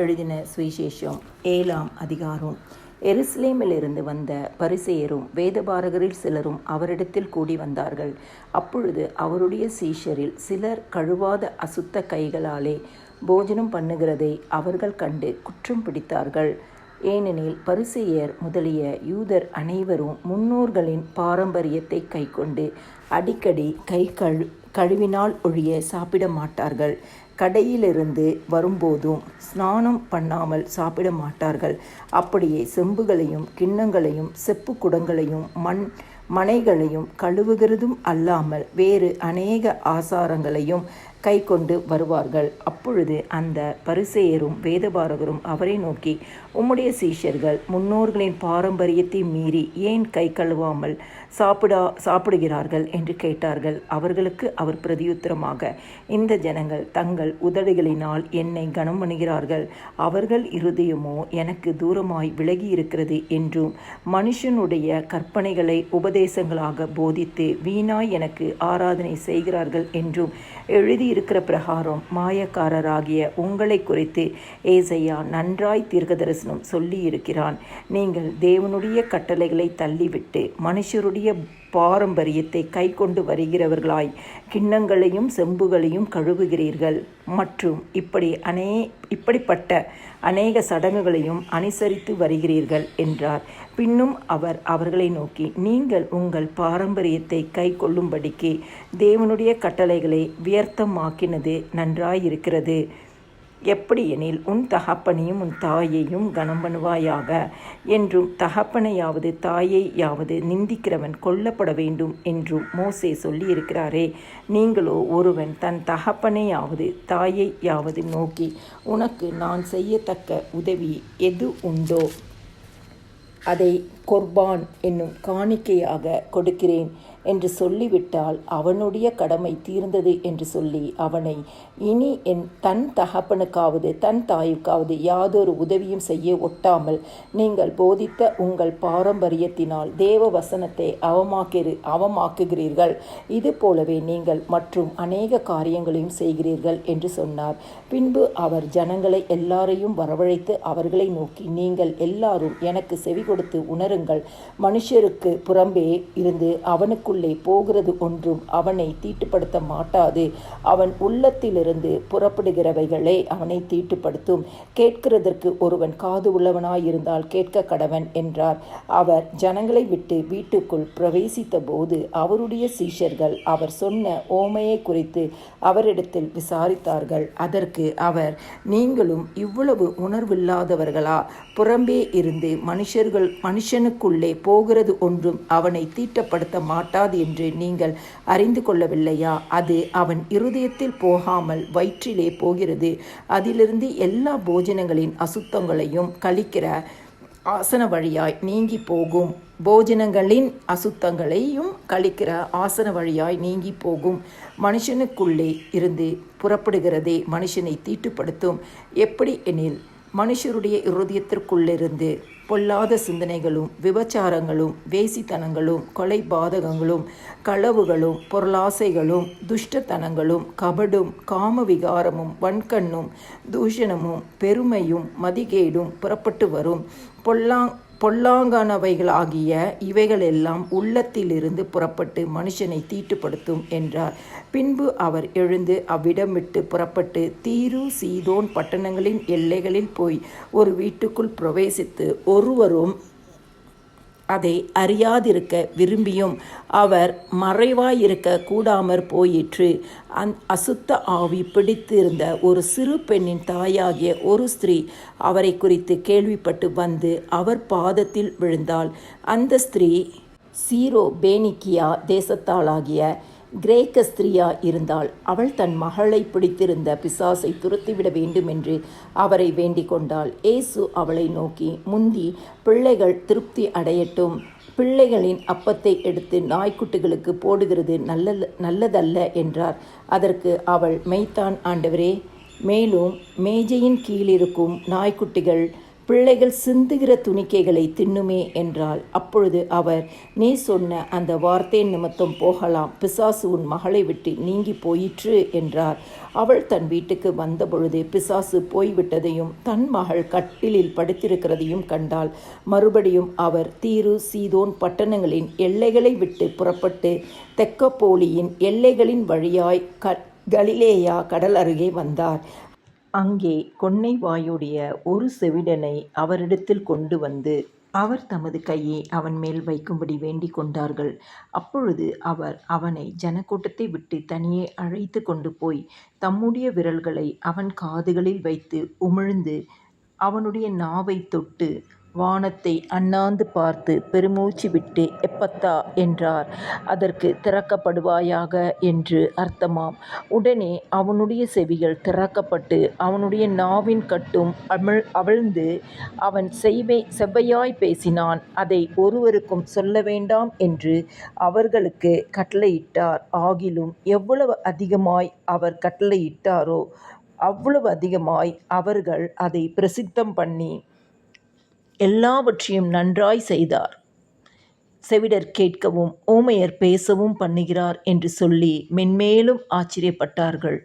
எழுதின சுவிசேஷம் 7ஆம் அதிகாரம். எருசலேமிலிருந்து வந்த பரிசேயரும் வேதபாரகரில் சிலரும் அவரிடத்தில் கூடி வந்தார்கள். அப்பொழுது அவருடைய சீஷரில் சிலர் கழுவாத அசுத்த கைகளாலே போஜனம் பண்ணுகிறதை அவர்கள் கண்டு குற்றம் பிடித்தார்கள். ஏனெனில் பரிசேயர் முதலிய யூதர் அனைவரும் முன்னோர்களின் பாரம்பரியத்தை கைக்கொண்டு அடிக்கடி கழுவினால் ஒழிய சாப்பிட மாட்டார்கள். கடையிலிருந்து வரும்போதும் ஸ்நானம் பண்ணாமல் சாப்பிட மாட்டார்கள். அப்படியே செம்புகளையும் கிண்ணங்களையும் செப்பு குடங்களையும் மனைகளையும் கழுவுகிறதும் அல்லாமல் வேறு அநேக ஆசாரங்களையும் கை கொண்டு வருவார்கள். அப்பொழுது அந்த பரிசேயரும் வேதபாரகரும் அவரை நோக்கி, உம்முடைய சீஷர்கள் முன்னோர்களின் பாரம்பரியத்தை மீறி ஏன் கை கழுவாமல் சாப்பிடுகிறார்கள் என்று கேட்டார்கள். அவர்களுக்கு அவர் பிரதியுத்தரமாக, இந்த ஜனங்கள் தங்கள் உதடுகளினால் என்னை கனம் பண்ணுகிறார்கள், அவர்கள் இருதயமோ எனக்கு தூரமாய் விலகி இருக்கிறது என்றும், மனுஷனுடைய கற்பனைகளை உபதேசங்களாக போதித்து வீணாய் எனக்கு ஆராதனை செய்கிறார்கள் என்றும் எழுதியிருக்கிற பிரகாரம் மாயக்காரராகிய உங்களை குறித்து ஏசாயா நன்றாய் தீர்க்கதரிசனம் சொல்லியிருக்கிறான். நீங்கள் தேவனுடைய கட்டளைகளை தள்ளிவிட்டு மனுஷருடைய பாரம்பரியத்தை கை கொண்டு வருகிறவர்களாய் கிண்ணங்களையும் செம்புகளையும் கழுவுகிறீர்கள் மற்றும் இப்படிப்பட்ட அநேக சடங்குகளையும் அனுசரித்து வருகிறீர்கள் என்றார். பின்னும் அவர் அவர்களை நோக்கி, நீங்கள் உங்கள் பாரம்பரியத்தை கை கொள்ளும்படிக்கு தேவனுடைய கட்டளைகளை வியர்த்தமாக்கினது நன்றாயிருக்கிறது. எப்படியெனில் உன் தகப்பனையும் உன் தாயையும் கனம் பண்ணுவாயாக என்றும், தகப்பனையாவது தாயையாவது நிந்திக்கிறவன் கொல்லப்பட வேண்டும் என்றும் மோசே சொல்லியிருக்கிறாரே. நீங்களோ ஒருவன் தன் தகப்பனையாவது தாயையாவது நோக்கி, உனக்கு நான் செய்யத்தக்க உதவி எது உண்டோ அதை கொர்பான் என்னும் காணிக்கையாக கொடுக்கிறேன் என்று சொல்லிவிட்டால் அவனுடைய கடமை தீர்ந்தது என்று சொல்லி அவனை இனி தன் தகப்பனுக்காவது தன் தாய்க்காவது யாதொரு உதவியும் செய்ய ஒட்டாமல் நீங்கள் போதித்த உங்கள் பாரம்பரியத்தினால் தேவ வசனத்தை அவமாக்குகிறீர்கள். இது போலவே நீங்கள் மற்றும் அநேக காரியங்களையும் செய்கிறீர்கள் என்று சொன்னார். பின்பு அவர் ஜனங்களை எல்லாரையும் வரவழைத்து அவர்களை நோக்கி, நீங்கள் எல்லாரும் எனக்கு செவி கொடுத்து உணருங்கள். மனுஷருக்கு புறம்பே இருந்து அவனுக்குள்ளே போகிறது ஒன்றும் அவனை தீட்டுப்படுத்த மாட்டாது. அவன் உள்ளத்திலிருந்து புறப்படுகிறவைகளே அவனை தீட்டுப்படுத்தும். கேட்கிறதற்கு ஒருவன் காது உள்ளவனாயிருந்தால் கேட்க கடவன் என்றார். அவர் ஜனங்களை விட்டு வீட்டுக்குள் பிரவேசித்த போது அவருடைய சீஷர்கள் அவர் சொன்ன ஓமையை குறித்து அவரிடத்தில் விசாரித்தார்கள். அதற்கு அவர், நீங்களும் இவ்வளவு உணர்வில்லாதவர்களா? புறம்பே இருந்து மனுஷனுக்குள்ளே போகிறது ஒன்றும் அவனை தீட்டப்படுத்த மாட்டாது என்று நீங்கள் அறிந்து கொள்ளவில்லையா? அது அவன் இருதயத்தில் போகாமல் வயிற்றிலே போகிறது. அதிலிருந்து எல்லா போஜனங்களின் அசுத்தங்களையும் கழிக்கிற ஆசன வழியாய் நீங்கி போகும். போஜனங்களின் அசுத்தங்களையும் கழிக்கிற ஆசன வழியாய் நீங்கி போகும். மனுஷனுக்குள்ளே இருந்து புறப்படுகிறதே மனுஷனை தீட்டுப்படுத்தும். எப்படி எனில், மனுஷருடைய இருதயத்திற்குள்ளிருந்து பொல்லாத சிந்தனைகளும் விபச்சாரங்களும் வேசித்தனங்களும் கொலை பாதகங்களும் களவுகளும் பொருளாசைகளும் துஷ்டத்தனங்களும் கபடும் காம விகாரமும் வன்கண்ணும் தூஷணமும் பெருமையும் மதிகேடும் புறப்பட்டு வரும். பொல்லாங்கானவைகளாகிய இவைகளெல்லாம் உள்ளத்திலிருந்து புறப்பட்டு மனுஷனை தீட்டுப்படுத்தும் என்றார். பின்பு அவர் எழுந்து அவ்விடம் விட்டு புறப்பட்டு தீரு சீதோன் பட்டணங்களின் எல்லைகளில் போய் ஒரு வீட்டுக்குள் பிரவேசித்து ஒருவரும் அதை அறியாதிருக்க விரும்பியும் அவர் மறைவாயிருக்க கூடாமற் போயிற்று. அசுத்த ஆவி பிடித்திருந்த ஒரு சிறு பெண்ணின் தாயாகிய ஒரு ஸ்திரீ அவரை குறித்து கேள்விப்பட்டு வந்து அவர் பாதத்தில் விழுந்தாள். அந்த ஸ்திரீ சீரோபேனிக்கியா தேசத்தாளாகிய கிரேக்க ஸ்திரீயா இருந்தாள். அவள் தன் மகளை பிடித்திருந்த பிசாசை துரத்திவிட வேண்டும் என்று அவரை வேண்டிக் கொண்டாள். இயேசு அவளை நோக்கி, முந்தி பிள்ளைகள் திருப்தி அடையட்டும். பிள்ளைகளின் அப்பத்தை எடுத்து நாய்க்குட்டிகளுக்கு போடுகிறது நல்லதல்ல என்றார். அதற்கு அவள், மெய்தான் ஆண்டவரே, மேலும் மேஜையின் கீழிருக்கும் நாய்க்குட்டிகள் பிள்ளைகள் சிந்துகிற துணிக்கைகளை தின்னுமே என்றாள். அப்பொழுது அவர், நீ சொன்ன அந்த வார்த்தை நிமித்தம் போகலாம், பிசாசு உன் மகளை விட்டு நீங்கி போயிற்று என்றார். அவள் தன் வீட்டுக்கு வந்தபொழுது பிசாசு போய்விட்டதையும் தன் மகள் கட்டிலில் படுத்திருக்கிறதையும் கண்டாள். மறுபடியும் அவர் தீரு சீதோன் பட்டணங்களின் எல்லைகளை விட்டு புறப்பட்டு தெக்கப்போலியின் எல்லைகளின் வழியாய் கலிலேயா கடல் அருகே வந்தார். அங்கே கொன்னை வாயுடைய ஒரு செவிடனை அவரிடத்தில் கொண்டு வந்து அவர் தமது கையை அவன் மேல் வைக்கும்படி வேண்டிக் கொண்டார்கள். அப்பொழுது அவர் அவனை ஜனக்கூட்டத்தை விட்டு தனியே அழைத்து கொண்டு போய் தம்முடைய விரல்களை அவன் காதுகளில் வைத்து உமிழ்ந்து அவனுடைய நாவை தொட்டு வானத்தை அண்ணாந்து பார்த்து பெருமூச்சு விட்டு எப்பத்தா என்றார். அதற்கு திறக்கப்படுவாயாக என்று அர்த்தமாம். உடனே அவனுடைய செவிகள் திறக்கப்பட்டு அவனுடைய நாவின் கட்டும் அவிழ்ந்து அவன் செவ்வையாய் பேசினான். அதை ஒருவருக்கும் சொல்ல வேண்டாம் என்று அவர்களுக்கு கட்டளையிட்டார். ஆகிலும் எவ்வளவு அதிகமாய் அவர் கட்டளையிட்டாரோ அவ்வளவு அதிகமாய் அவர்கள் அதை பிரசித்தம் பண்ணி எல்லாவற்றையும் நன்றாய் செய்தார். செவிடர் கேட்கவும் ஊமையர் பேசவும் பண்ணுகிறார் என்று சொல்லி மென்மேலும் ஆச்சரியப்பட்டார்கள்.